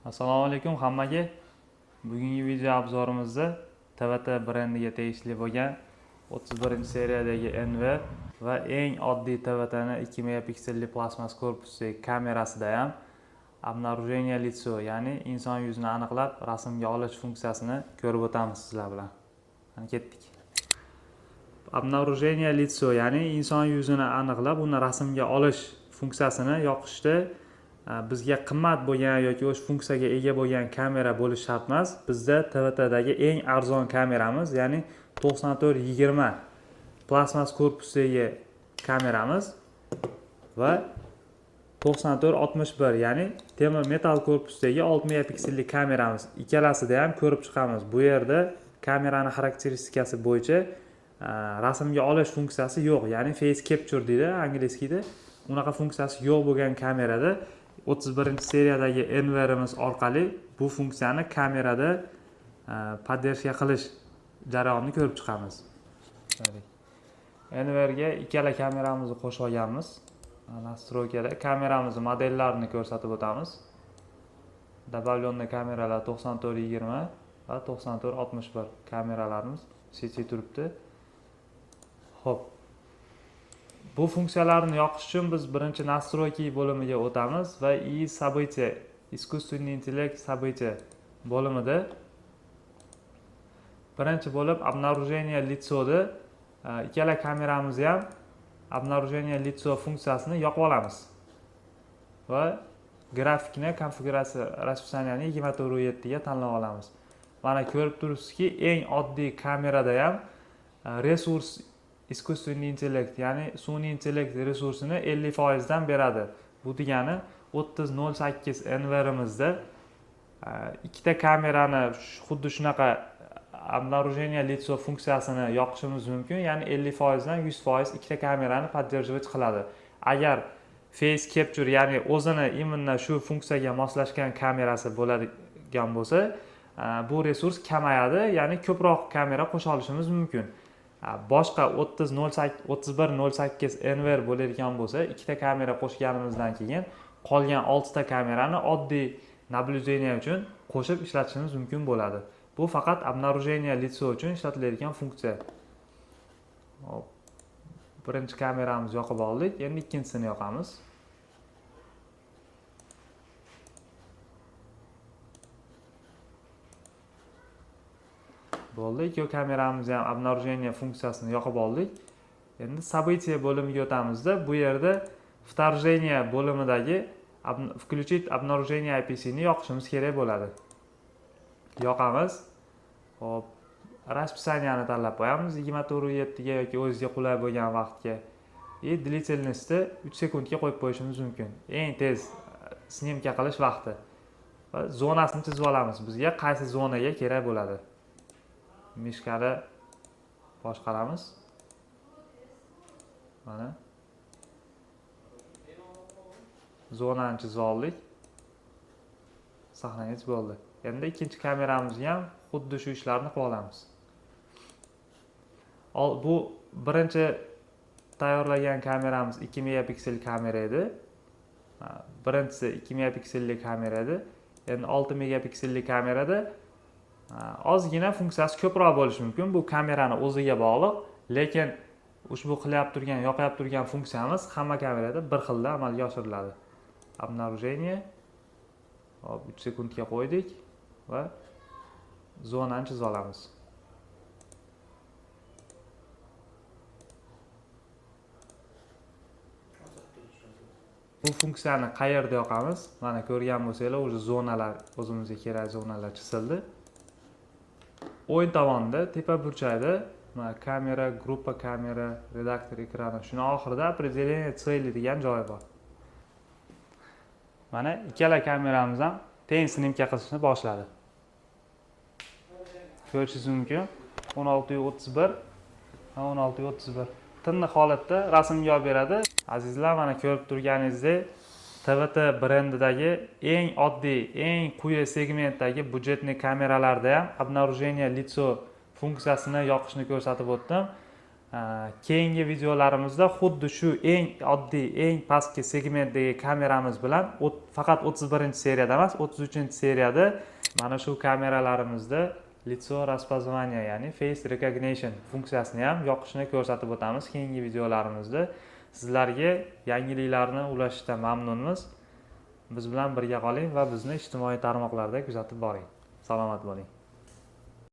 Assalomu alaykum hammaga. Bugungi video obzorimizda TVT brendiga tegishli bo'lgan 31-seriyadagi Enver va eng oddiy TVTni 2 megapikselli plastmas korpusli kamerasida ham обнаружение лицо, ya'ni inson yuzini aniqlab rasmga olish funksiyasini ko'rib o'tamiz sizlar bilan. Qani ketdik. Обнаружение лицо, ya'ni inson yuzini aniqlab uni rasmga olish funksiyasini yoqishda bizga qimmat bo'lgan yoki o'sha funksiyaga ega bo'lgan kamera bo'lishi shart emas. Bizda TVTdagi eng arzon kameramiz, ya'ni 9420 plastmas korpusdagi kameramiz va 9461, ya'ni temir metal korpusdagi 6 megapikselli kameramiz. Ikkalasida ham ko'rib chiqamiz. Bu yerda kameraning xarakteristikasi bo'yicha rasmga olish funksiyasi yo'q, ya'ni face capture deydi angliyskida. Unaqa funksiyasi yo'q bo'lgan kamerada 31-seriyadagi Enver'imiz orqali bu funksiyani kamerada поддержка qilish jarayonini ko'rib chiqamiz. Enver'ga ikkala kameramizni qo'shib olganmiz. Настройкада kameramizni modellarini ko'rsatib o'tamiz. Добавленный kameralar 9420 va 9461 kameralarimiz sechi turibdi. Xo'p. Bu funksiyalarni yoqish uchun biz birinchi настройки bo'limiga o'tamiz va и события, искусственный интеллект события bo'limida birinchi bo'lib обнаружение лицоda ikkala kameramizni ham обнаружение лицо funksiyasini yoqib olamiz. Va grafikni konfiguratsiya расписаниyani 24/7 ga tanlab olamiz. Mana ko'rib turibsizki, eng oddiy kamerada ham resurs искусственный intellekt, ya'ni sun'iy intellekt resursini 50% dan beradi. Bu degani 3008 Enver'imizda ikkita kamerani xuddi shunaqa обнаружение лицо funksiyasini yoqishimiz mumkin, ya'ni 50% dan 100% ikkita kamerani поддерживать qiladi. Agar face capture, ya'ni o'zini именно shu funksiyaga moslashgan kamerasi bo'ladigan bo'lsa, bu resurs kamayadi, ya'ni ko'proq kamera qo'sha olishimiz mumkin. Boshqa 3108 Enver bo'ladigan bo'lsa, ikkita kamera qo'shganimizdan keyin qolgan 6 ta kamerani oddiy наблюдение uchun qo'shib ishlatishimiz mumkin bo'ladi. Bu faqat обнаружение лицо uchun ishlatiladigan funksiya. Hop. Birinchi kameramizni yoqib oldik, endi ikkinchisini yoqamiz. Bo'ldi. Ikki kameramizni ham обнаружение funksiyasini yoqib oldik. Endi события bo'limiga o'tamizda, bu yerda вторжение bo'limidagi включить обнаружение IPC ni yoqishimiz kerak bo'ladi. Yoqamiz. Hop, расписаниyani tanlab qo'yamiz 24/7 ga yoki o'zingizga qulay bo'lgan vaqtga. Длительностьni 3 sekundga qo'yib qo'yishimiz mumkin. Eng tez snimka qilish vaqti. Va zonasini chizib olamiz. Bizga qaysi zonaga kerak bo'ladi. Mishkani boshqaramiz. Mana zonani chizib oldik. Saqlangiz bo'ldi. Endi ikkinchi kameramizga ham xuddi shu ishlarni qilib olamiz. Bu birinchi tayyorlagan kameramiz 2 megapiksel kamera edi. Birinchisi 2 megapikselli kamera edi. Endi 6 megapikselli kamerada ozgina funksiyasi ko'proq bo'lishi mumkin. Bu kamerani o'ziga bog'liq, lekin ushbu qilyap turgan, yoqib turgan funksiyamiz hamma kamerada bir xilda amalga oshiriladi. Обнаружение. Hop, 3 sekundga qo'ydik va zonani chizib olamiz. Bu funksiyani qayerda yoqamiz? Mana ko'rgan bo'lsanglar, o'sha zonalar, o'zimizga kerak zonalar chizildi. O'ng tomonda tepa burchakda kamera, gruppa kamera, redaktor ekrani, shuni oxirida определение цели degan joyi bor. Mana ikkala kameramiz ham teng snimka qilishni boshladi. Ko'rishingiz mumkin. 1631 va 1631 tinni holatda rasmga olib beradi. Azizlar, mana ko'rib turganingizdek, TVT brendidagi eng oddiy, eng quyi segmentdagi budjetli kameralarda ham обнаружение лицо funksiyasini yoqishni ko'rsatib o'tdim. Keyingi videolarimizda xuddi shu eng oddiy, eng pastki segmentdagi kameramiz bilan faqat 31-seriyada emas, 33-seriyada mana shu kameralarimizda litso распознавание, ya'ni face recognition funksiyasini ham yoqishni ko'rsatib o'tamiz keyingi videolarimizda. Sizlarga yangiliklarni ulashishdan mamnunmiz. Biz bilan birga qoling va bizni ijtimoiy tarmoqlarda kuzatib boring. Salomat bo'ling.